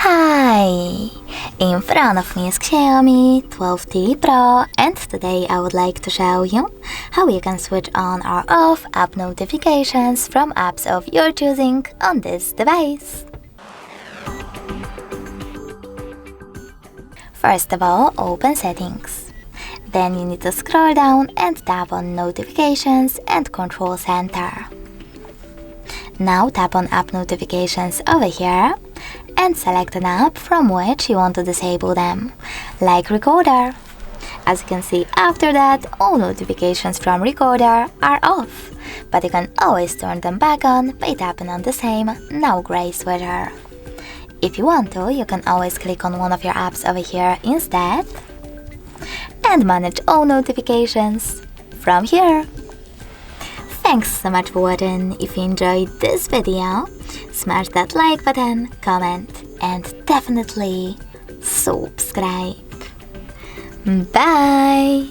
Hi! In front of me is XIAOMI 12T Pro, and today I would like to show you how you can switch on or off app notifications from apps of your choosing on this device. First of all, open Settings. Then you need to scroll down and tap on Notifications and Control Center. Now tap on App Notifications over here and select an app from which you want to disable them, like Recorder. As you can see, after that, all notifications from Recorder are off, but you can always turn them back on by tapping on the same Now Gray switcher. If you want to, you can always click on one of your apps over here instead and manage all notifications from here. Thanks so much for watching. If you enjoyed this video, smash that like button, comment, and definitely subscribe. Bye!